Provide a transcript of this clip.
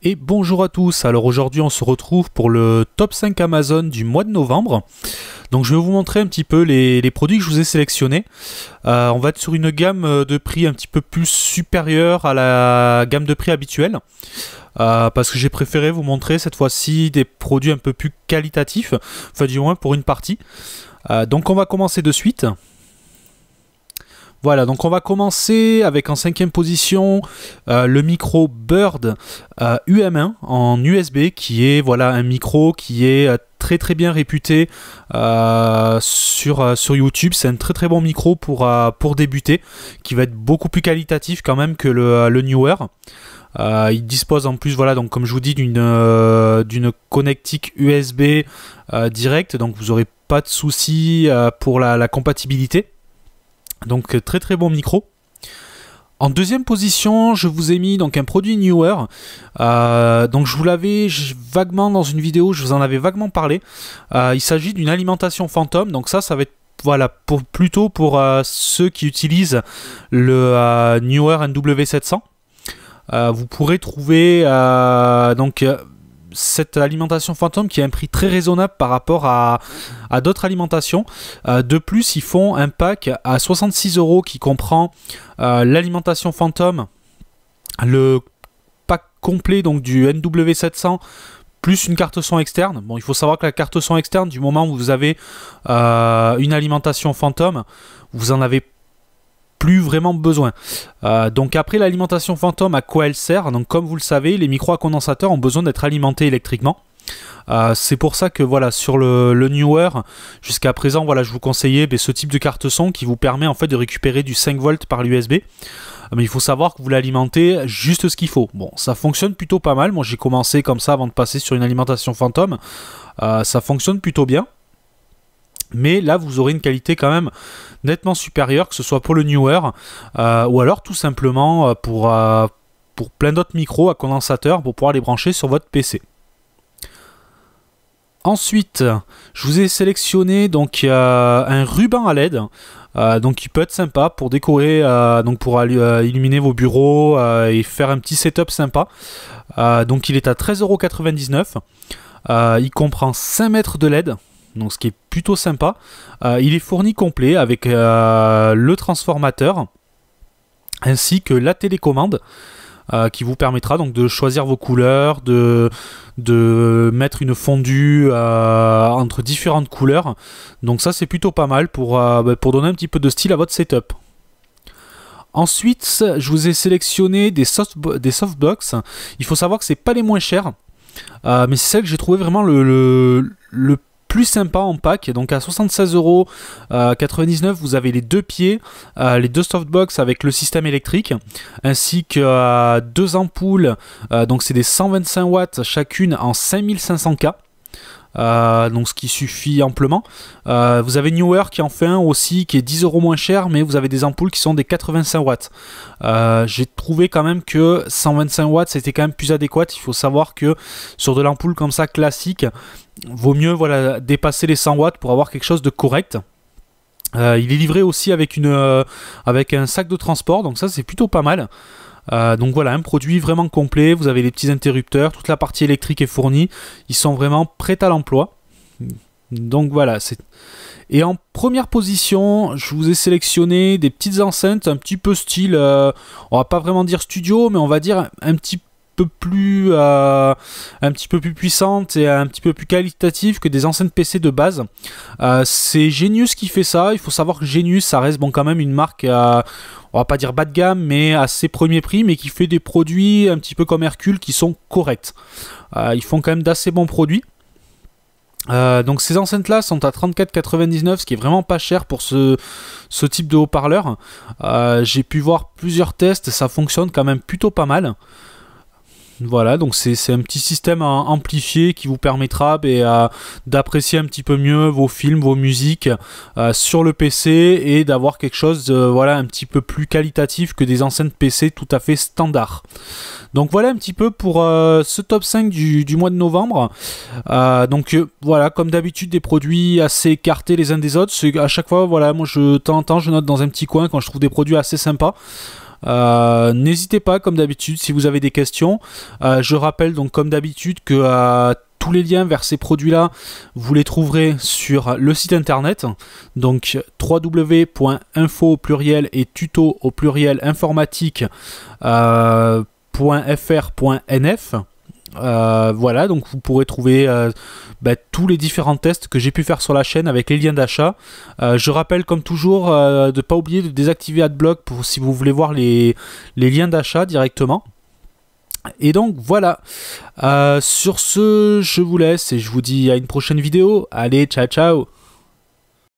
Et bonjour à tous, alors aujourd'hui on se retrouve pour le top 5 Amazon du mois de novembre. Donc je vais vous montrer un petit peu les produits que je vous ai sélectionnés. On va être sur une gamme de prix un petit peu plus supérieure à la gamme de prix habituelle. Parce que j'ai préféré vous montrer cette fois-ci des produits un peu plus qualitatifs, enfin du moins pour une partie. Donc on va commencer de suite. Voilà, donc on va commencer avec en 5e position le micro Bird UM1 en USB, qui est voilà, un micro qui est très bien réputé sur YouTube. C'est un très bon micro pour débuter, qui va être beaucoup plus qualitatif quand même que le Neewer. Il dispose en plus, voilà, donc comme je vous dis, d'une connectique USB directe, donc vous n'aurez pas de soucis pour la compatibilité. Donc très bon micro. En 2e position, je vous ai mis donc un produit Neewer. Donc je vous l'avais vaguement dans une vidéo, je vous en avais vaguement parlé. Il s'agit d'une alimentation fantôme. Donc ça va être voilà plutôt pour ceux qui utilisent le Neewer NW700. Vous pourrez trouver donc cette alimentation fantôme qui a un prix très raisonnable par rapport à d'autres alimentations. De plus, ils font un pack à 66 € qui comprend l'alimentation fantôme, le pack complet donc du NW700 plus une carte son externe. Bon, il faut savoir que la carte son externe, du moment où vous avez une alimentation fantôme, vous en avez plus vraiment besoin. Donc après, l'alimentation fantôme, à quoi elle sert? Donc comme vous le savez, les micros à condensateur ont besoin d'être alimentés électriquement. C'est pour ça que voilà, sur le Neewer, jusqu'à présent, voilà, je vous conseillais ce type de carte son qui vous permet en fait de récupérer du 5 volts par l'USB. Mais il faut savoir que vous l'alimentez juste ce qu'il faut. Bon, ça fonctionne plutôt pas mal. Moi, j'ai commencé comme ça avant de passer sur une alimentation fantôme. Ça fonctionne plutôt bien. Mais là, vous aurez une qualité quand même nettement supérieure, que ce soit pour le Neewer ou alors tout simplement pour plein d'autres micros à condensateur pour pouvoir les brancher sur votre PC. Ensuite, je vous ai sélectionné donc un ruban à LED. Donc qui peut être sympa pour décorer, donc pour illuminer vos bureaux et faire un petit setup sympa. Donc il est à 13,99 €. Il comprend 5 mètres de LED. Donc ce qui est plutôt sympa. Il est fourni complet avec le transformateur ainsi que la télécommande qui vous permettra donc de choisir vos couleurs, de mettre une fondue entre différentes couleurs. Donc ça c'est plutôt pas mal pour donner un petit peu de style à votre setup. Ensuite, je vous ai sélectionné des softbox. Il faut savoir que c'est pas les moins chers, mais c'est celle que j'ai trouvé vraiment le plus sympa en pack. Donc à 76,99 €, vous avez les deux pieds, les deux softbox avec le système électrique, ainsi que deux ampoules, donc c'est des 125 watts chacune en 5500K. Donc ce qui suffit amplement. Vous avez Neewer qui en fait un aussi qui est 10 € moins cher, mais vous avez des ampoules qui sont des 85 watts. J'ai trouvé quand même que 125 watts c'était quand même plus adéquat. Il faut savoir que sur de l'ampoule comme ça classique, vaut mieux voilà, dépasser les 100 watts pour avoir quelque chose de correct. Il est livré aussi avec un sac de transport, donc ça c'est plutôt pas mal. Donc voilà, un produit vraiment complet. Vous avez les petits interrupteurs, toute la partie électrique est fournie. Ils sont vraiment prêts à l'emploi. Donc voilà. Et en première position, je vous ai sélectionné des petites enceintes un petit peu style, on va pas vraiment dire studio, mais on va dire un petit peu plus puissante et un petit peu plus qualitative que des enceintes PC de base. C'est Genius qui fait ça. Il faut savoir que Genius, ça reste bon quand même une marque, on va pas dire bas de gamme, mais assez premier prix, mais qui fait des produits un petit peu comme Hercule qui sont corrects. Ils font quand même d'assez bons produits. Donc ces enceintes là sont à 34,99 €, ce qui est vraiment pas cher pour ce type de haut-parleur. J'ai pu voir plusieurs tests, ça fonctionne quand même plutôt pas mal. Voilà, donc c'est un petit système amplifié qui vous permettra d'apprécier un petit peu mieux vos films, vos musiques sur le PC et d'avoir quelque chose voilà, un petit peu plus qualitatif que des enceintes PC tout à fait standard. Donc voilà un petit peu pour ce top 5 du mois de novembre. Voilà, comme d'habitude, des produits assez écartés les uns des autres. À chaque fois, voilà, moi de temps en temps, je note dans un petit coin quand je trouve des produits assez sympas. N'hésitez pas, comme d'habitude, si vous avez des questions. Je rappelle donc comme d'habitude que tous les liens vers ces produits-là, vous les trouverez sur le site internet, donc www.info au pluriel et tuto au pluriel informatique .fr.nf. Voilà, donc vous pourrez trouver tous les différents tests que j'ai pu faire sur la chaîne avec les liens d'achat. Je rappelle comme toujours de ne pas oublier de désactiver AdBlock pour si vous voulez voir les liens d'achat directement. Et donc voilà, sur ce je vous laisse et je vous dis à une prochaine vidéo. Allez, ciao ciao.